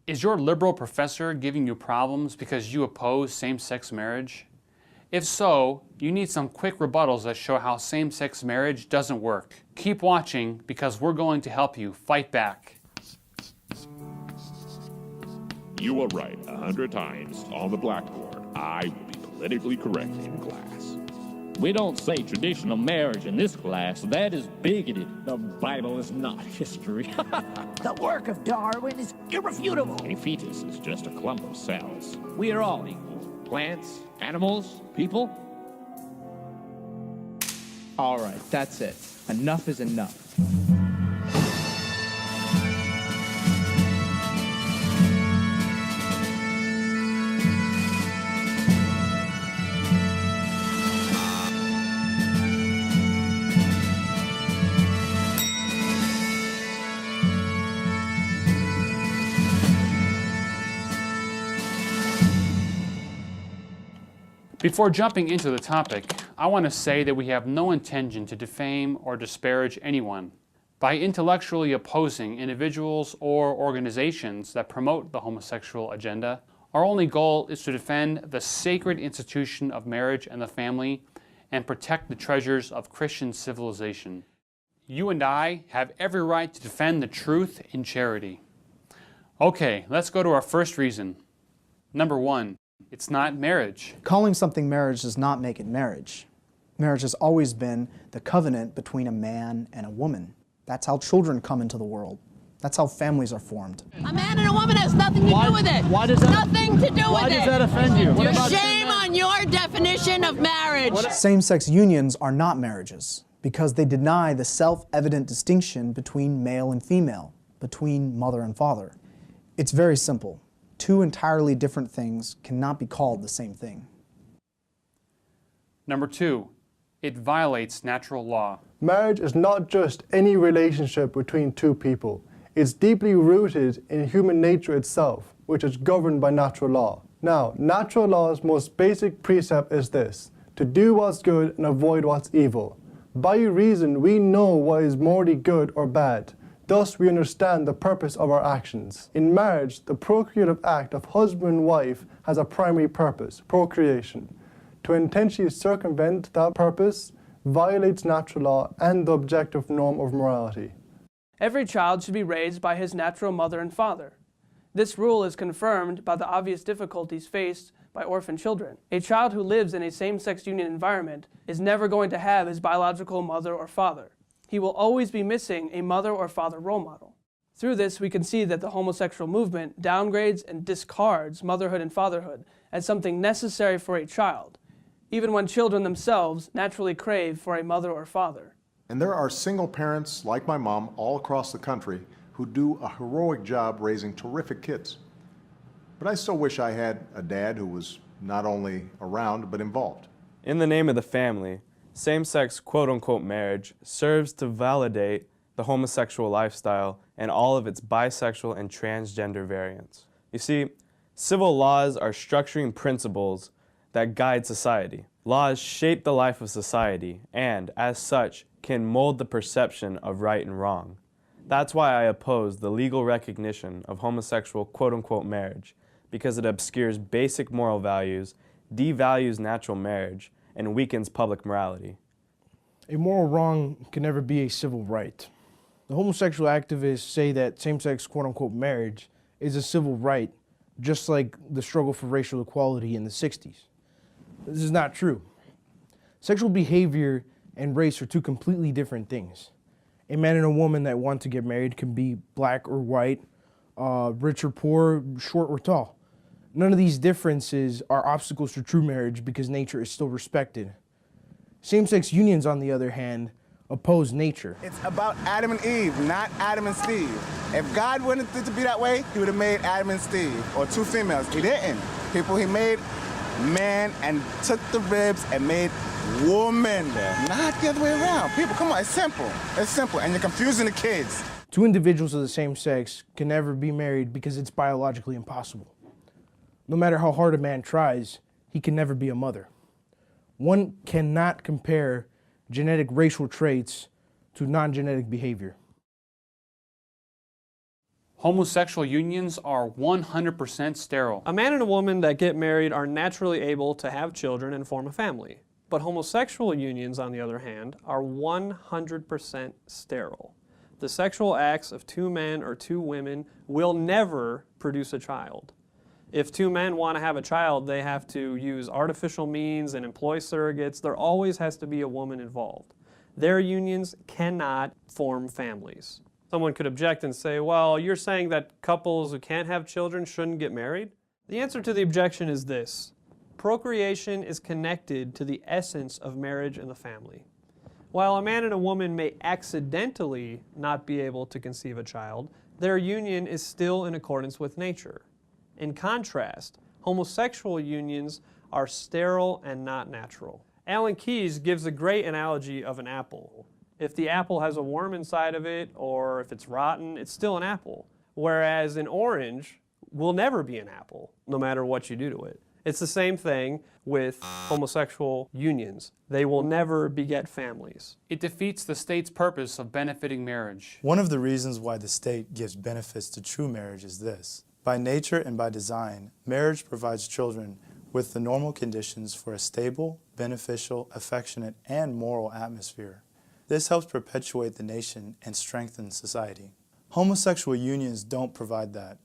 Is your liberal professor giving you problems because you oppose same-sex marriage? If so, you need some quick rebuttals that show how same-sex marriage doesn't work. Keep watching because we're going to help you fight back. You were right 100 times on the blackboard. I will be politically correct in class. We don't say traditional marriage in this class. That is bigoted. The Bible is not history. The work of Darwin is irrefutable. A fetus is just a clump of cells. We are all equal. Plants, animals, people. All right, that's it. Enough is enough. Before jumping into the topic, I want to say that we have no intention to defame or disparage anyone. By intellectually opposing individuals or organizations that promote the homosexual agenda, our only goal is to defend the sacred institution of marriage and the family and protect the treasures of Christian civilization. You and I have every right to defend the truth in charity. Okay, let's go to our first reason. Number 1. It's not marriage. Calling something marriage does not make it marriage. Marriage has always been the covenant between a man and a woman. That's how children come into the world. That's how families are formed. A man and a woman has nothing to do with it. Why does that, nothing to do with it. Why does that offend you? Shame on your definition of marriage. Same-sex unions are not marriages because they deny the self-evident distinction between male and female, between mother and father. It's very simple. Two entirely different things cannot be called the same thing. Number 2. It violates natural law. Marriage is not just any relationship between two people. It's deeply rooted in human nature itself, which is governed by natural law. Now, natural law's most basic precept is this: to do what's good and avoid what's evil. By reason, we know what is morally good or bad. Thus, we understand the purpose of our actions. In marriage, the procreative act of husband and wife has a primary purpose, procreation. To intentionally circumvent that purpose violates natural law and the objective norm of morality. Every child should be raised by his natural mother and father. This rule is confirmed by the obvious difficulties faced by orphan children. A child who lives in a same-sex union environment is never going to have his biological mother or father. He will always be missing a mother or father role model. Through this, we can see that the homosexual movement downgrades and discards motherhood and fatherhood as something necessary for a child, even when children themselves naturally crave for a mother or father. And there are single parents like my mom all across the country who do a heroic job raising terrific kids. But I still wish I had a dad who was not only around but involved. In the name of the family, same-sex quote-unquote marriage serves to validate the homosexual lifestyle and all of its bisexual and transgender variants. You see, civil laws are structuring principles that guide society. Laws shape the life of society and, as such, can mold the perception of right and wrong. That's why I oppose the legal recognition of homosexual quote-unquote marriage, because it obscures basic moral values, devalues natural marriage, and weakens public morality. A moral wrong can never be a civil right. The homosexual activists say that same-sex quote-unquote marriage is a civil right, just like the struggle for racial equality in the 60s. This is not true. Sexual behavior and race are two completely different things. A man and a woman that want to get married can be black or white, rich or poor, short or tall. None of these differences are obstacles to true marriage because nature is still respected. Same-sex unions, on the other hand, oppose nature. It's about Adam and Eve, not Adam and Steve. If God wanted it to be that way, he would have made Adam and Steve, or two females. He didn't. He made man and took the ribs and made woman. Not the other way around. People, come on, it's simple. It's simple, and you're confusing the kids. Two individuals of the same sex can never be married because it's biologically impossible. No matter how hard a man tries, he can never be a mother. One cannot compare genetic racial traits to non-genetic behavior. Homosexual unions are 100% sterile. A man and a woman that get married are naturally able to have children and form a family. But homosexual unions, on the other hand, are 100% sterile. The sexual acts of two men or two women will never produce a child. If two men want to have a child, they have to use artificial means and employ surrogates. There always has to be a woman involved. Their unions cannot form families. Someone could object and say, well, you're saying that couples who can't have children shouldn't get married? The answer to the objection is this. Procreation is connected to the essence of marriage and the family. While a man and a woman may accidentally not be able to conceive a child, their union is still in accordance with nature. In contrast, homosexual unions are sterile and not natural. Alan Keyes gives a great analogy of an apple. If the apple has a worm inside of it, or if it's rotten, it's still an apple. Whereas an orange will never be an apple, no matter what you do to it. It's the same thing with homosexual unions. They will never beget families. It defeats the state's purpose of benefiting marriage. One of the reasons why the state gives benefits to true marriage is this. By nature and by design, marriage provides children with the normal conditions for a stable, beneficial, affectionate, and moral atmosphere. This helps perpetuate the nation and strengthen society. Homosexual unions don't provide that.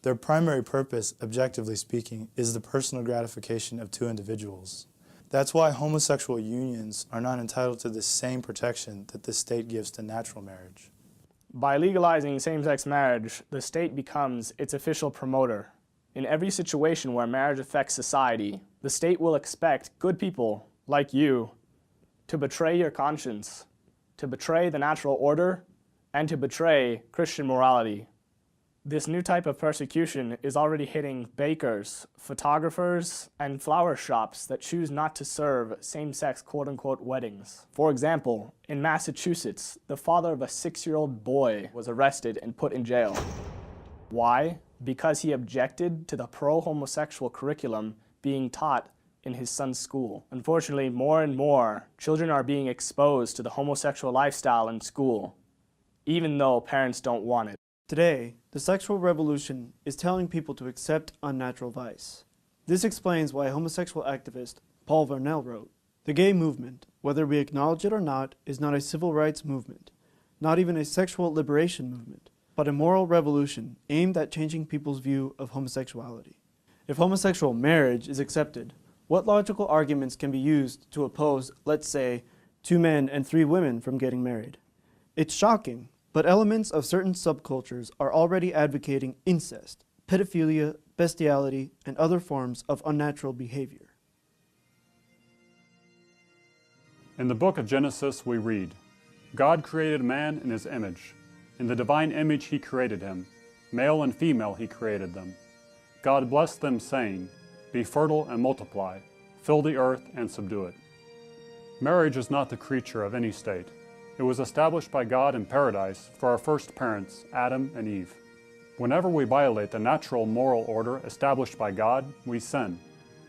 Their primary purpose, objectively speaking, is the personal gratification of two individuals. That's why homosexual unions are not entitled to the same protection that the state gives to natural marriage. By legalizing same-sex marriage, the state becomes its official promoter. In every situation where marriage affects society, the state will expect good people, like you, to betray your conscience, to betray the natural order, and to betray Christian morality. This new type of persecution is already hitting bakers, photographers, and flower shops that choose not to serve same-sex quote-unquote weddings. For example, in Massachusetts, the father of a 6-year-old boy was arrested and put in jail. Why? Because he objected to the pro-homosexual curriculum being taught in his son's school. Unfortunately, more and more children are being exposed to the homosexual lifestyle in school, even though parents don't want it. Today, the sexual revolution is telling people to accept unnatural vice. This explains why homosexual activist Paul Varnell wrote, "The gay movement, whether we acknowledge it or not, is not a civil rights movement, not even a sexual liberation movement, but a moral revolution aimed at changing people's view of homosexuality." If homosexual marriage is accepted, what logical arguments can be used to oppose, let's say, 2 men and 3 women from getting married? It's shocking, but elements of certain subcultures are already advocating incest, pedophilia, bestiality, and other forms of unnatural behavior. In the book of Genesis we read, God created man in his image. In the divine image he created him. Male and female he created them. God blessed them, saying, Be fertile and multiply, fill the earth and subdue it. Marriage is not the creature of any state. It was established by God in paradise for our first parents, Adam and Eve. Whenever we violate the natural moral order established by God, we sin.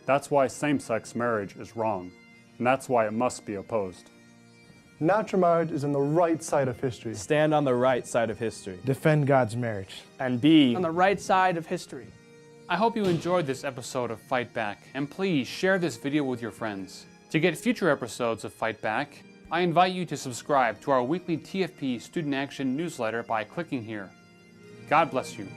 That's why same-sex marriage is wrong, and that's why it must be opposed. Natural marriage is on the right side of history. Stand on the right side of history. Defend God's marriage. And be on the right side of history. I hope you enjoyed this episode of Fight Back, and please share this video with your friends. To get future episodes of Fight Back, I invite you to subscribe to our weekly TFP Student Action newsletter by clicking here. God bless you.